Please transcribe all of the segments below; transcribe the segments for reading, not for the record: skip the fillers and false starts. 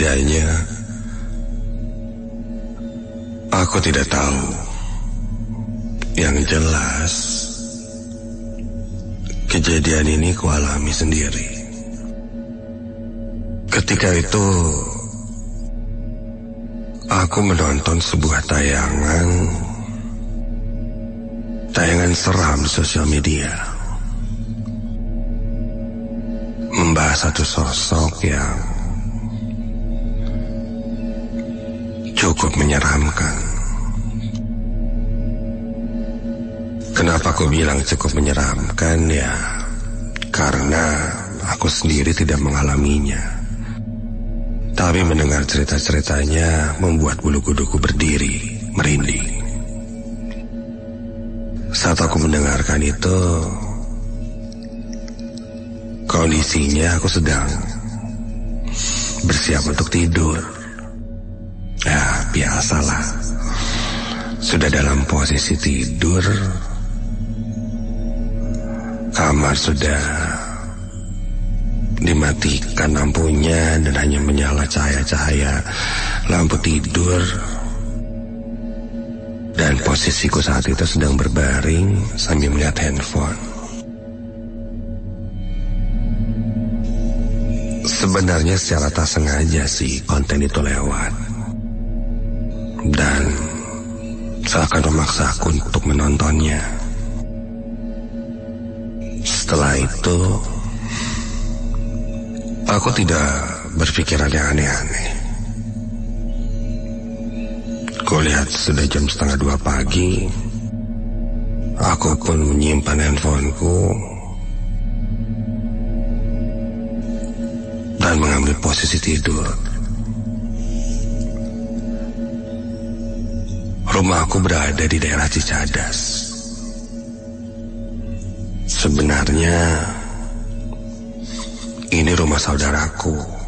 Setidaknya aku tidak tahu. Yang jelas kejadian ini kualami sendiri. Ketika itu aku menonton sebuah tayangan seram di sosial media, membahas satu sosok yang cukup menyeramkan. Kenapa aku bilang cukup menyeramkan? Ya, karena aku sendiri tidak mengalaminya. Tapi mendengar cerita-ceritanya membuat bulu kuduku berdiri, merinding. Saat aku mendengarkan itu, kondisinya aku sedang bersiap untuk tidur. Ya, biasalah. Sudah dalam posisi tidur, kamar sudah dimatikan lampunya dan hanya menyala cahaya-cahaya lampu tidur. Dan posisiku saat itu sedang berbaring sambil melihat handphone. Sebenarnya secara tak sengaja sih konten itu lewat, dan seakan memaksa aku untuk menontonnya. Setelah itu, aku tidak berpikiran yang aneh-aneh. Kulihat sudah jam 1:30 pagi. Aku pun menyimpan handphoneku dan mengambil posisi tidur. Rumahku berada di daerah Cicadas. Sebenarnya ini rumah saudaraku.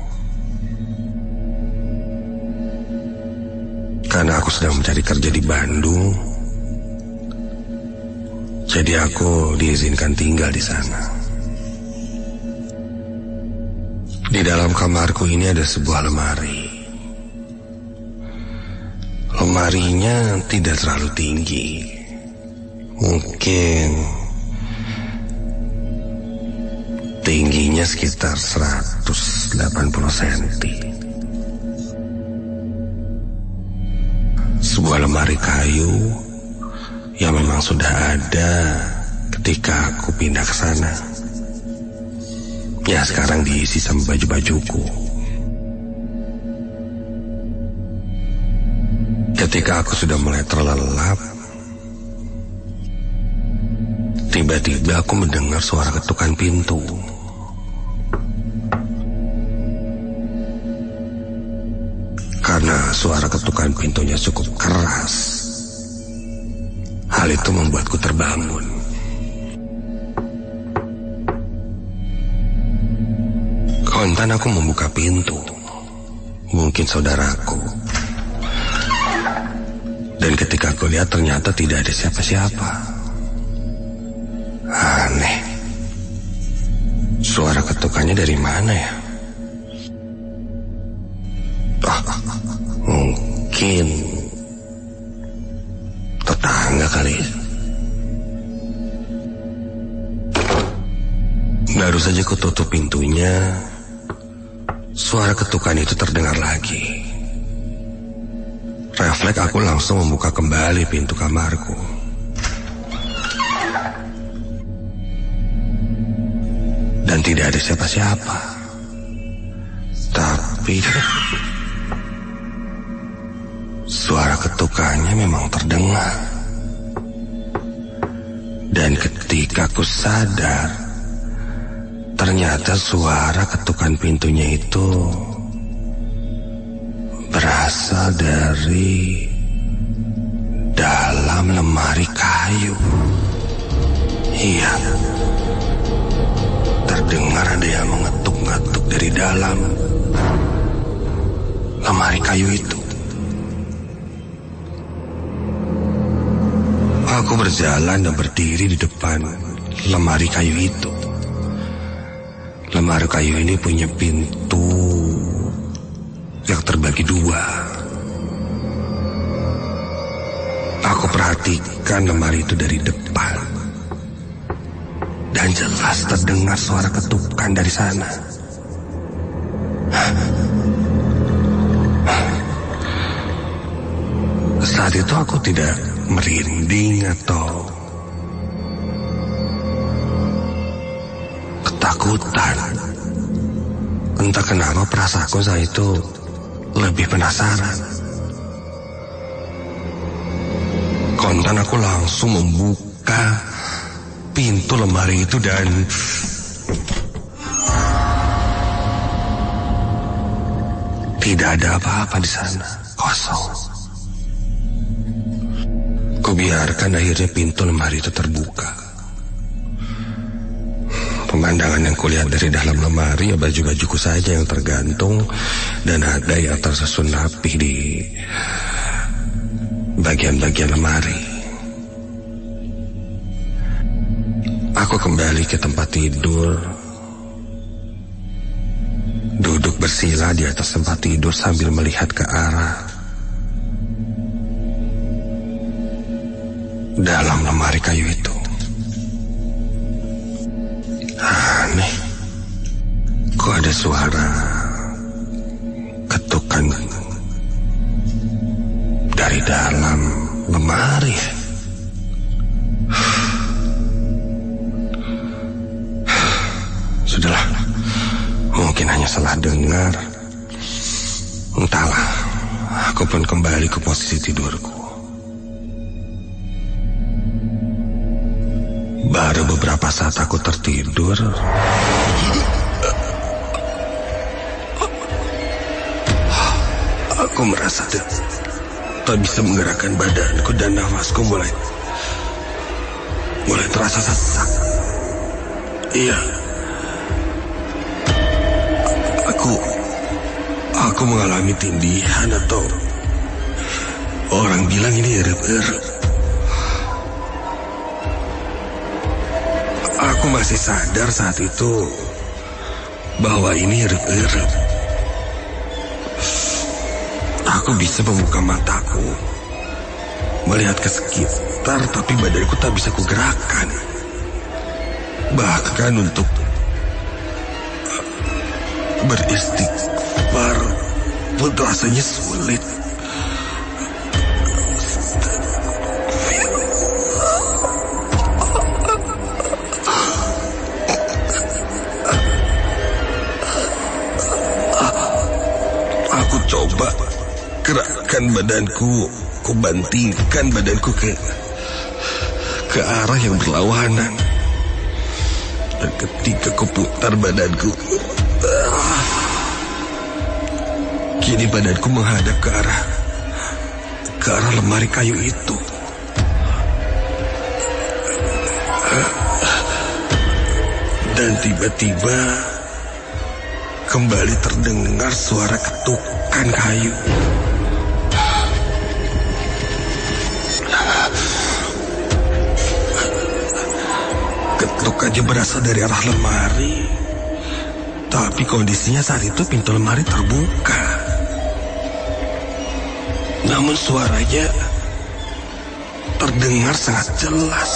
Karena aku sedang mencari kerja di Bandung, jadi aku diizinkan tinggal di sana. Di dalam kamarku ini ada sebuah lemari. Lemarinya tidak terlalu tinggi, mungkin tingginya sekitar 180 cm. Sebuah lemari kayu yang memang sudah ada ketika aku pindah ke sana. Ya, sekarang diisi sama baju-bajuku. Ketika aku sudah mulai terlelap, tiba-tiba aku mendengar suara ketukan pintu. Karena suara ketukan pintunya cukup keras, hal itu membuatku terbangun. Kontan aku membuka pintu, mungkin saudaraku. Dan ketika aku lihat ternyata tidak ada siapa-siapa. Aneh, suara ketukannya dari mana ya? Mungkin tetangga kali. Baru saja ku tutup pintunya, suara ketukan itu terdengar lagi. Refleks aku langsung membuka kembali pintu kamarku. Dan tidak ada siapa-siapa. Tapi suara ketukannya memang terdengar. Dan ketika aku sadar, ternyata suara ketukan pintunya itu berasal dari dalam lemari kayu. Iya, terdengar ada yang mengetuk-ngetuk dari dalam lemari kayu itu. Aku berjalan dan berdiri di depan lemari kayu itu. Lemari kayu ini punya pintu yang terbagi dua. Aku perhatikan lemari itu dari depan, dan jelas terdengar suara ketukan dari sana. Saat itu aku tidak merinding atau ketakutan. Entah kenapa perasaanku saat itu lebih penasaran. Kontan aku langsung membuka pintu lemari itu dan tidak ada apa-apa di sana, kosong. Kubiarkan akhirnya pintu lemari itu terbuka. Pemandangan yang kulihat dari dalam lemari ya baju-bajuku saja yang tergantung, dan ada yang tersusun rapi di bagian-bagian lemari. Aku kembali ke tempat tidur, duduk bersila di atas tempat tidur sambil melihat ke arah dalam lemari kayu itu. Aneh, kok ada suara ketukan dari dalam lemari. Sudahlah, mungkin hanya salah dengar. Entahlah, aku pun kembali ke posisi tidurku. Baru beberapa saat aku tertidur, aku merasa tak bisa menggerakkan badanku dan nafasku mulai terasa sesak. Iya, aku mengalami tindihan atau orang bilang ini erup-erup. Aku masih sadar saat itu bahwa ini erup-erup. Aku bisa membuka mataku, melihat ke sekitar, tapi badanku tak bisa kugerakkan. Bahkan untuk beristighfar pun rasanya sulit. Aku coba gerakkan badanku, kubantingkan badanku ke arah yang berlawanan. Dan ketika kuputar badanku, kini badanku menghadap ke arah lemari kayu itu. Dan tiba-tiba kembali terdengar suara ketukan kayu. Ketukannya berasal dari arah lemari, tapi kondisinya saat itu pintu lemari terbuka. Namun suaranya terdengar sangat jelas.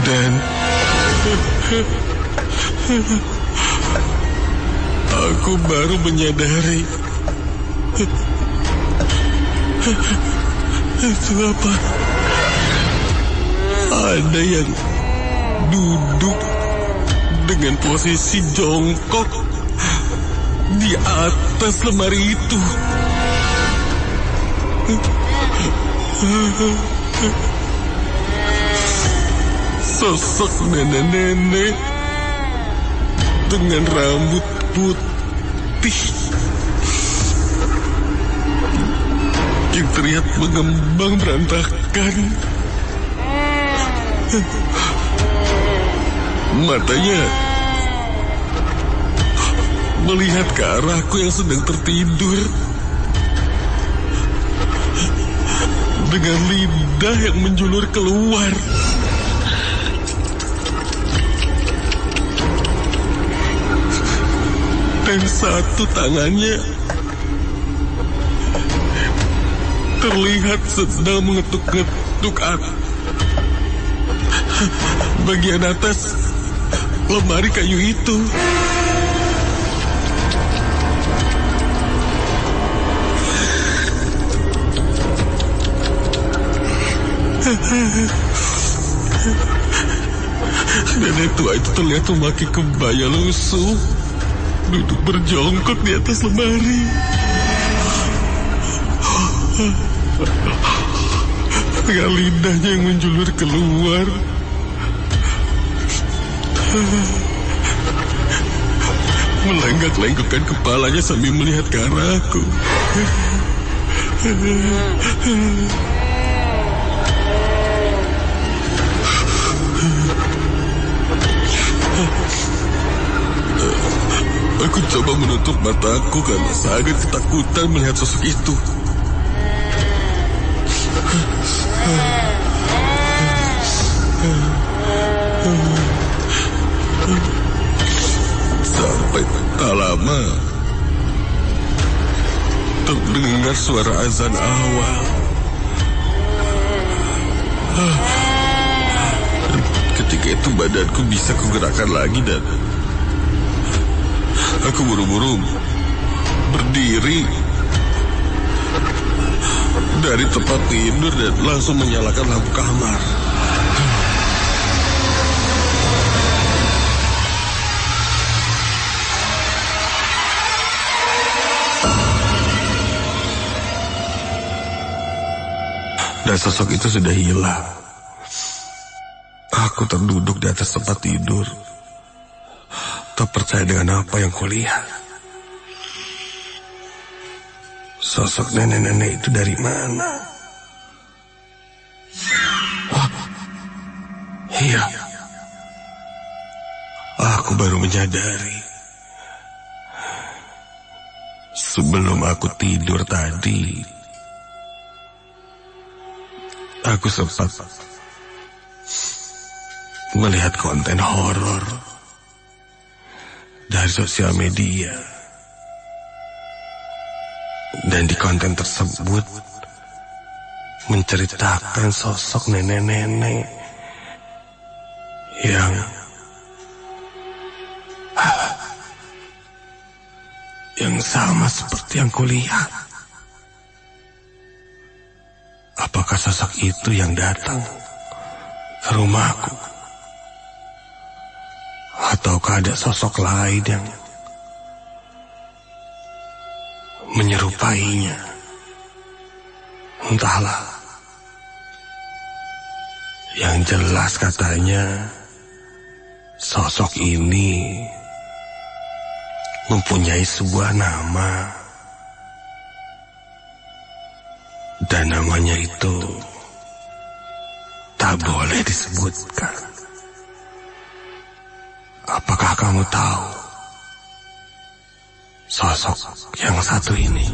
Dan aku baru menyadari itu apa? Ada yang duduk dengan posisi jongkok di atas lemari itu. Sosok nenek-nenek dengan rambut putih yang terlihat mengembang berantakan. Matanya melihat ke arahku yang sedang tertidur dengan lidah yang menjulur keluar. Dan satu tangannya terlihat sedang mengetuk-ngetuk bagian atas lemari kayu itu. Nenek tua itu terlihat memakai kebaya lusuh, duduk berjongkok di atas lemari. Dengan lidahnya yang menjulur keluar. Melenggak-lenggokkan kepalanya sambil melihat ke arahku. Aku coba menutup mataku karena sangat ketakutan melihat sosok itu. Sampai tak lama terdengar suara azan awal. Ketika itu badanku bisa kugerakkan lagi dan aku buru-buru berdiri dari tempat tidur dan langsung menyalakan lampu kamar. Dan sosok itu sudah hilang. Aku terduduk di atas tempat tidur, tak percaya dengan apa yang kulihat. Sosok nenek-nenek itu dari mana? Oh, iya. Aku baru menyadari. Sebelum aku tidur tadi, aku sempat melihat konten horor dari sosial media. Dan di konten tersebut menceritakan sosok nenek-nenek yang sama seperti yang kulihat. Apakah sosok itu yang datang ke rumahku? Ataukah ada sosok lain yang menyerupainya? Entahlah. Yang jelas katanya sosok ini mempunyai sebuah nama. Dan namanya itu tak boleh disebutkan. Apakah kamu tahu sosok yang satu ini?